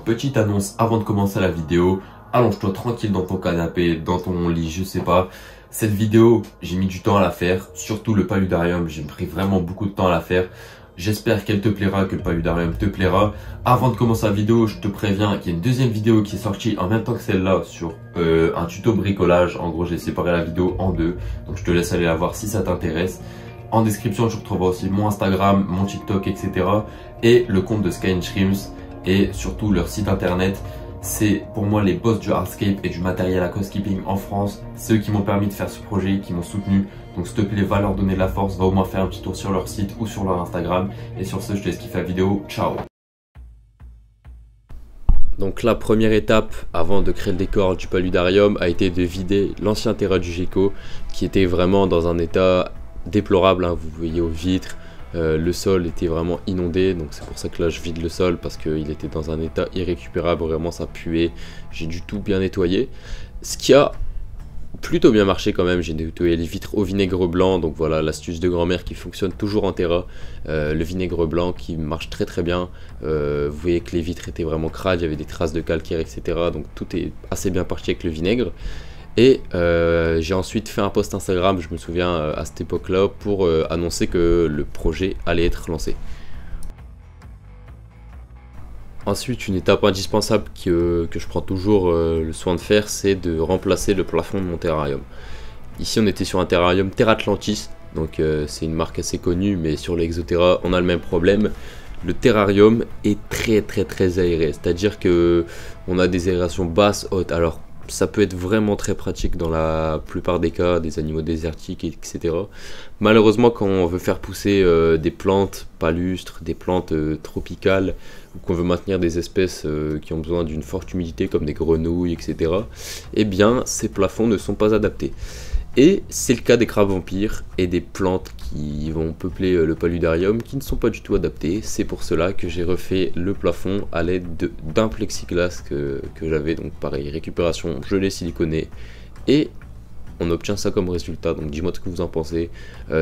Petite annonce avant de commencer la vidéo. Allonge-toi tranquille dans ton canapé, dans ton lit, je sais pas. Cette vidéo, j'ai mis du temps à la faire, surtout le paludarium, j'ai pris vraiment beaucoup de temps à la faire. J'espère qu'elle te plaira, que le paludarium te plaira. Avant de commencer la vidéo, je te préviens qu'il y a une deuxième vidéo qui est sortie en même temps que celle-là sur un tuto bricolage. En gros, j'ai séparé la vidéo en deux, donc je te laisse aller la voir si ça t'intéresse. En description, tu retrouveras aussi mon Instagram, mon TikTok, etc. et le compte de Sky & Shrimps et surtout leur site internet. C'est pour moi les boss du hardscape et du matériel à housekeeping en France. C'est eux qui m'ont permis de faire ce projet, qui m'ont soutenu. Donc s'il te plaît, va leur donner de la force, va au moins faire un petit tour sur leur site ou sur leur Instagram. Et sur ce, je te laisse kiffer la vidéo. Ciao. Donc la première étape avant de créer le décor du paludarium a été de vider l'ancien terrain du Gecko qui était vraiment dans un état déplorable, hein. Vous voyez aux vitres. Le sol était vraiment inondé, donc c'est pour ça que là je vide le sol parce qu'il était dans un état irrécupérable, vraiment ça puait. J'ai du tout bien nettoyer, ce qui a plutôt bien marché quand même. J'ai nettoyé les vitres au vinaigre blanc, donc voilà l'astuce de grand-mère qui fonctionne toujours en terra. Le vinaigre blanc qui marche très très bien. Vous voyez que les vitres étaient vraiment crades, il y avait des traces de calcaire, etc. Donc tout est assez bien parti avec le vinaigre. Et j'ai ensuite fait un post Instagram, je me souviens à cette époque-là, pour annoncer que le projet allait être lancé. Ensuite, une étape indispensable que je prends toujours le soin de faire, c'est de remplacer le plafond de mon terrarium. Ici, on était sur un terrarium Terra Atlantis, donc c'est une marque assez connue, mais sur l'Exoterra, on a le même problème. Le terrarium est très aéré, c'est-à-dire que on a des aérations basses, hautes. Alors, ça peut être vraiment très pratique dans la plupart des cas, des animaux désertiques, etc. Malheureusement, quand on veut faire pousser des plantes palustres, des plantes tropicales, ou qu'on veut maintenir des espèces qui ont besoin d'une forte humidité, comme des grenouilles, etc., eh bien, ces plafonds ne sont pas adaptés. Et c'est le cas des crabes vampires et des plantes qui vont peupler le paludarium qui ne sont pas du tout adaptées. C'est pour cela que j'ai refait le plafond à l'aide d'un plexiglas que j'avais. Donc pareil, récupération gelée siliconée. Et on obtient ça comme résultat. Donc dis-moi ce que vous en pensez.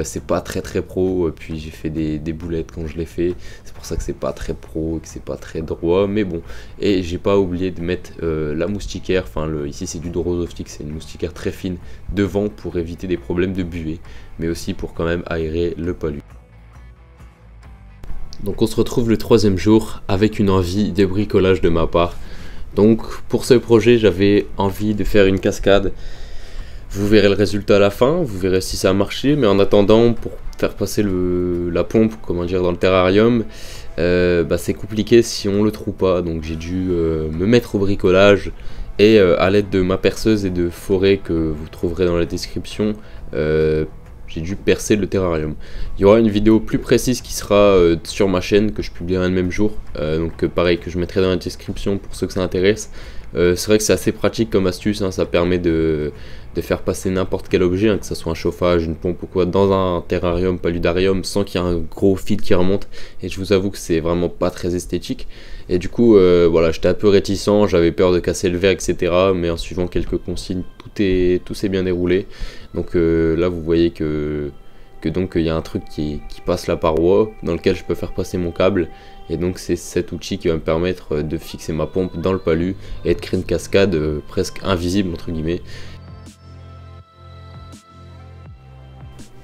C'est pas très pro, puis j'ai fait des boulettes quand je l'ai fait. C'est pour ça que c'est pas très pro et que c'est pas très droit. Mais bon, et j'ai pas oublié de mettre la moustiquaire. Enfin, ici c'est du Drosophyte, c'est une moustiquaire très fine devant pour éviter des problèmes de buée, mais aussi pour quand même aérer le palu. Donc on se retrouve le troisième jour avec une envie de bricolage de ma part. Donc pour ce projet, j'avais envie de faire une cascade. Vous verrez le résultat à la fin, vous verrez si ça a marché, mais en attendant, pour faire passer la pompe, comment dire, dans le terrarium, c'est compliqué si on le trouve pas. Donc j'ai dû me mettre au bricolage et à l'aide de ma perceuse et de forêt que vous trouverez dans la description, j'ai dû percer le terrarium. Il y aura une vidéo plus précise qui sera sur ma chaîne, que je publierai le même jour, donc pareil, que je mettrai dans la description pour ceux que ça intéresse. C'est vrai que c'est assez pratique comme astuce, hein, ça permet de faire passer n'importe quel objet, hein, que ce soit un chauffage, une pompe ou quoi, dans un terrarium, paludarium, sans qu'il y ait un gros fil qui remonte. Et je vous avoue que c'est vraiment pas très esthétique. Et du coup, voilà, j'étais un peu réticent, j'avais peur de casser le verre, etc. Mais en suivant quelques consignes, tout s'est bien déroulé. Donc là, vous voyez que donc il y a un truc qui passe la paroi, dans lequel je peux faire passer mon câble. Et donc c'est cet outil qui va me permettre de fixer ma pompe dans le palu et de créer une cascade presque invisible entre guillemets.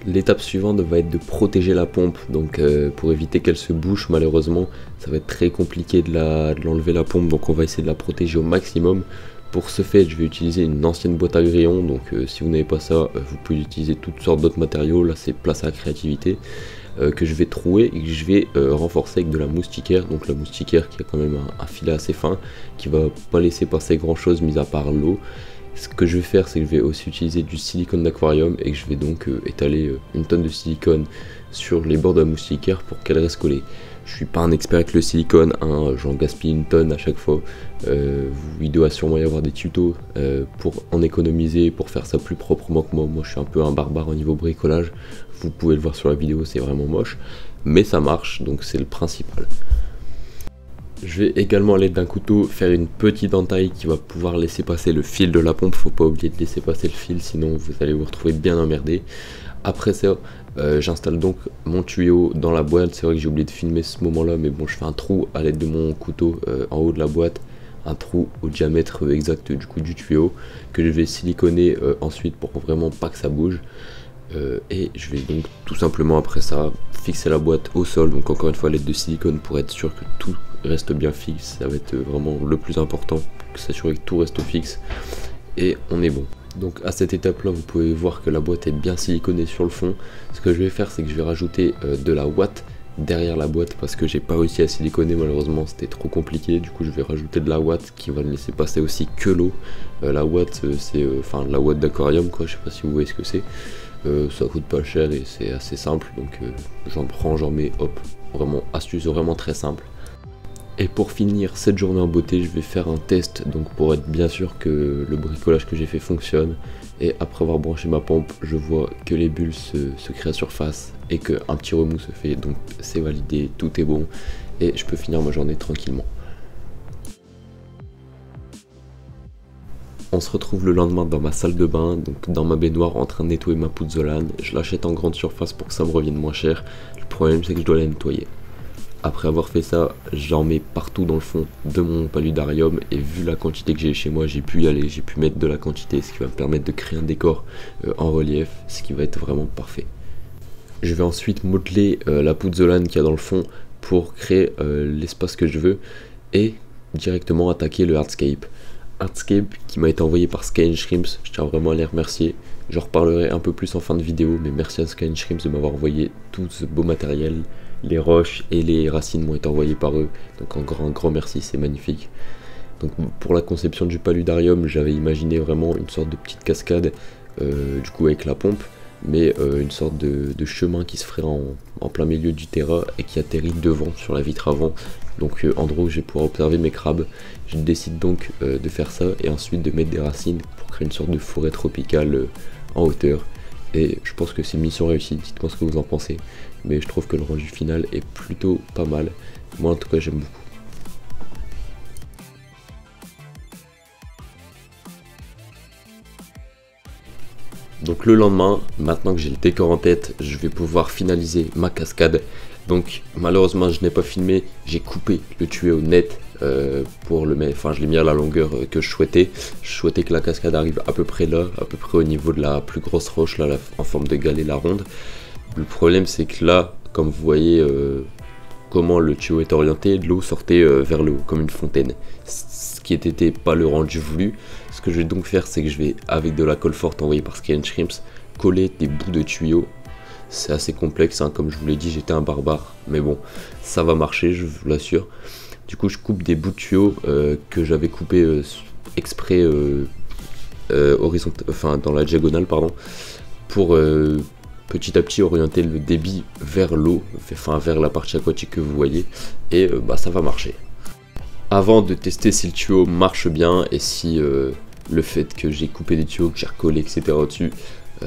L'étape suivante va être de protéger la pompe, donc pour éviter qu'elle se bouche, malheureusement ça va être très compliqué de l'enlever la pompe, donc on va essayer de la protéger au maximum. Pour ce fait, je vais utiliser une ancienne boîte à grillons, donc si vous n'avez pas ça, vous pouvez utiliser toutes sortes d'autres matériaux, là c'est place à la créativité, que je vais trouer et que je vais renforcer avec de la moustiquaire, donc la moustiquaire qui a quand même un filet assez fin, qui va pas laisser passer grand chose mis à part l'eau. Ce que je vais faire, c'est que je vais aussi utiliser du silicone d'aquarium et que je vais donc étaler une tonne de silicone sur les bords de la moustiquaire pour qu'elle reste collée. Je suis pas un expert avec le silicone, hein, j'en gaspille une tonne à chaque fois. Il doit sûrement y avoir des tutos pour en économiser, pour faire ça plus proprement que moi. Moi je suis un peu un barbare au niveau bricolage, vous pouvez le voir sur la vidéo, c'est vraiment moche, mais ça marche, donc c'est le principal. Je vais également à l'aide d'un couteau faire une petite entaille qui va pouvoir laisser passer le fil de la pompe. Faut pas oublier de laisser passer le fil, sinon vous allez vous retrouver bien emmerdé. Après ça, j'installe donc mon tuyau dans la boîte. C'est vrai que j'ai oublié de filmer ce moment là, mais bon, je fais un trou à l'aide de mon couteau en haut de la boîte, un trou au diamètre exact du coup du tuyau que je vais siliconer ensuite pour vraiment pas que ça bouge. Et je vais donc tout simplement après ça fixer la boîte au sol, donc encore une fois à l'aide de silicone pour être sûr que tout reste bien fixe. Ça va être vraiment le plus important, que s'assurer que tout reste fixe, et on est bon. Donc à cette étape là vous pouvez voir que la boîte est bien siliconée sur le fond. Ce que je vais faire c'est que je vais rajouter de la ouate derrière la boîte parce que j'ai pas réussi à siliconer, malheureusement c'était trop compliqué. Du coup je vais rajouter de la ouate qui va ne laisser passer aussi que l'eau. La ouate c'est enfin la ouate d'aquarium quoi, je sais pas si vous voyez ce que c'est. Ça coûte pas cher et c'est assez simple, donc j'en prends, j'en mets, hop, vraiment astuce vraiment très simple. Et pour finir cette journée en beauté, je vais faire un test donc pour être bien sûr que le bricolage que j'ai fait fonctionne. Et après avoir branché ma pompe, je vois que les bulles se créent à surface et qu'un petit remous se fait, donc c'est validé, tout est bon et je peux finir ma journée tranquillement. On se retrouve le lendemain dans ma salle de bain, donc dans ma baignoire en train de nettoyer ma pouzzolane. Je l'achète en grande surface pour que ça me revienne moins cher. Le problème c'est que je dois la nettoyer. Après avoir fait ça, j'en mets partout dans le fond de mon paludarium et vu la quantité que j'ai chez moi, j'ai pu y aller, j'ai pu mettre de la quantité, ce qui va me permettre de créer un décor en relief, ce qui va être vraiment parfait. Je vais ensuite modeler la pouzzolane qu'il y a dans le fond pour créer l'espace que je veux et directement attaquer le hardscape. Hardscape qui m'a été envoyé par Sky & Shrimps, je tiens vraiment à les remercier. J'en reparlerai un peu plus en fin de vidéo, mais merci à Sky & Shrimps de m'avoir envoyé tout ce beau matériel. Les roches et les racines m'ont été envoyées par eux, donc un grand merci, c'est magnifique. Donc pour la conception du paludarium, j'avais imaginé vraiment une sorte de petite cascade, du coup avec la pompe, mais une sorte de chemin qui se ferait en plein milieu du terrain et qui atterrit devant sur la vitre avant. Donc en gros je vais pouvoir observer mes crabes. Je décide donc de faire ça et ensuite de mettre des racines pour créer une sorte de forêt tropicale en hauteur. Et je pense que c'est une mission réussie, dites-moi ce que vous en pensez. Mais je trouve que le rendu final est plutôt pas mal. Moi en tout cas j'aime beaucoup. Donc le lendemain, maintenant que j'ai le décor en tête, je vais pouvoir finaliser ma cascade. Donc malheureusement je n'ai pas filmé, j'ai coupé le tuyau net pour le mettre, enfin je l'ai mis à la longueur que je souhaitais. Je souhaitais que la cascade arrive à peu près là, à peu près au niveau de la plus grosse roche là, en forme de galet, la ronde. Le problème c'est que là, comme vous voyez comment le tuyau est orienté, l'eau sortait vers le haut comme une fontaine. Ce qui n'était pas le rendu voulu. Ce que je vais donc faire c'est que je vais, avec de la colle forte envoyée par Sky & Shrimps, coller des bouts de tuyaux. C'est assez complexe, hein, comme je vous l'ai dit, j'étais un barbare, mais bon, ça va marcher, je vous l'assure. Du coup, je coupe des bouts de tuyaux que j'avais coupés exprès enfin dans la diagonale, pardon, pour petit à petit orienter le débit vers l'eau, enfin vers la partie aquatique que vous voyez, et bah ça va marcher. Avant de tester si le tuyau marche bien et si le fait que j'ai coupé des tuyaux, que j'ai recollé, etc. au-dessus,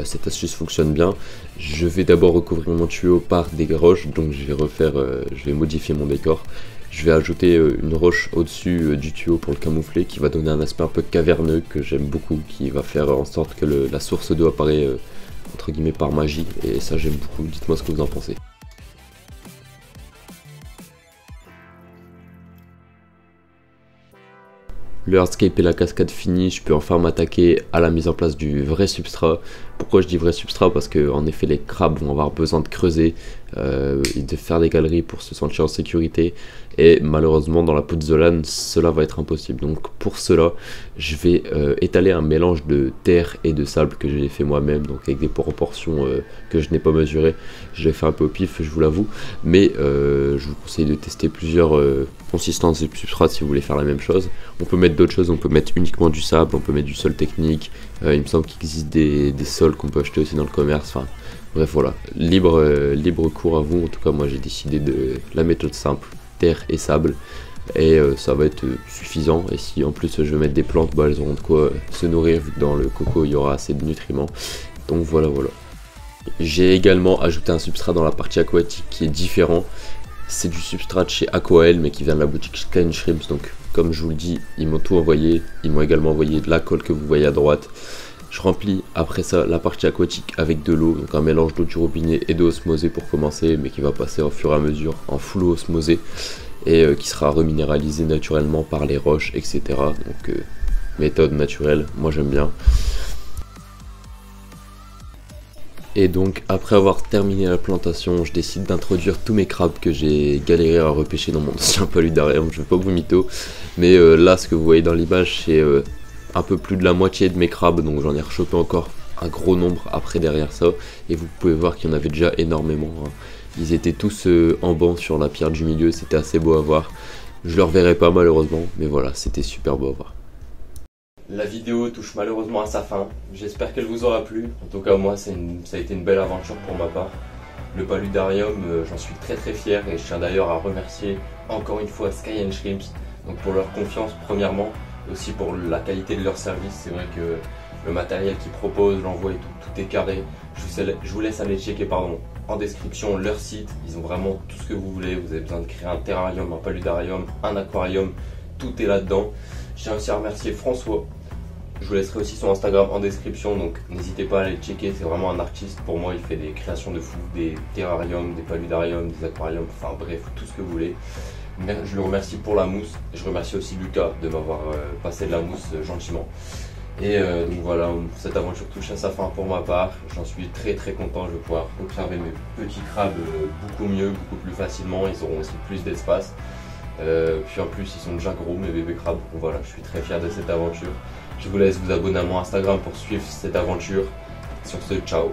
cette astuce fonctionne bien, je vais d'abord recouvrir mon tuyau par des roches, donc je vais modifier mon décor. Je vais ajouter une roche au-dessus du tuyau pour le camoufler, qui va donner un aspect un peu caverneux que j'aime beaucoup, qui va faire en sorte que la source d'eau apparaît entre guillemets par magie, et ça j'aime beaucoup. Dites-moi ce que vous en pensez. Le hardscape et la cascade finie, je peux enfin m'attaquer à la mise en place du vrai substrat. Pourquoi je dis vrai substrat? Parce que en effet les crabes vont avoir besoin de creuser et de faire des galeries pour se sentir en sécurité. Et malheureusement dans la pouzzolane cela va être impossible. Donc pour cela je vais étaler un mélange de terre et de sable que j'ai fait moi-même, donc avec des proportions que je n'ai pas mesurées. Je l'ai fait un peu au pif, je vous l'avoue, mais je vous conseille de tester plusieurs consistances de substrat si vous voulez faire la même chose. On peut mettre d'autres choses, on peut mettre uniquement du sable, on peut mettre du sol technique, il me semble qu'il existe des sols qu'on peut acheter aussi dans le commerce, enfin bref voilà, libre cours à vous. En tout cas moi j'ai décidé de la méthode simple, terre et sable, et ça va être suffisant. Et si en plus je veux mettre des plantes, bah elles auront de quoi se nourrir vu que dans le coco il y aura assez de nutriments. Donc voilà. J'ai également ajouté un substrat dans la partie aquatique qui est différent. C'est du substrat de chez Aquael mais qui vient de la boutique Sky & Shrimps. Donc comme je vous le dis, ils m'ont tout envoyé. Ils m'ont également envoyé de la colle que vous voyez à droite. Je remplis après ça la partie aquatique avec de l'eau, donc un mélange d'eau du robinet et d'eau osmosée pour commencer, mais qui va passer au fur et à mesure en full eau osmosée et qui sera reminéralisé naturellement par les roches, etc. Donc méthode naturelle, moi j'aime bien. Et donc après avoir terminé la plantation, je décide d'introduire tous mes crabes que j'ai galéré à repêcher dans mon ancien paludarium. Je vais pas vous mytho, mais là ce que vous voyez dans l'image c'est un peu plus de la moitié de mes crabes, donc j'en ai rechopé encore un gros nombre après derrière ça, et vous pouvez voir qu'il y en avait déjà énormément, hein. Ils étaient tous en banc sur la pierre du milieu, c'était assez beau à voir. Je le reverrai pas malheureusement, mais voilà, c'était super beau à voir. La vidéo touche malheureusement à sa fin, j'espère qu'elle vous aura plu. En tout cas moi ça a été une belle aventure pour ma part. Le paludarium, j'en suis très fier, et je tiens d'ailleurs à remercier encore une fois Sky & Shrimps donc pour leur confiance premièrement, aussi pour la qualité de leur service. C'est vrai que le matériel qu'ils proposent, l'envoi et tout est carré. Je vous laisse aller checker en description leur site, ils ont vraiment tout ce que vous voulez. Vous avez besoin de créer un terrarium, un paludarium, un aquarium, tout est là-dedans. Je tiens aussi à remercier François. Je vous laisserai aussi son Instagram en description, donc n'hésitez pas à aller le checker, c'est vraiment un artiste pour moi, il fait des créations de fou, des terrariums, des paludariums, des aquariums, enfin bref, tout ce que vous voulez. Je le remercie pour la mousse, je remercie aussi Lucas de m'avoir passé de la mousse gentiment. Et donc voilà, cette aventure touche à sa fin pour ma part, j'en suis très content, je vais pouvoir observer mes petits crabes beaucoup mieux, beaucoup plus facilement, ils auront aussi plus d'espace. Puis en plus ils sont déjà gros mes bébés crabes, donc voilà, je suis très fier de cette aventure. Je vous laisse vous abonner à mon Instagram pour suivre cette aventure. Sur ce, ciao.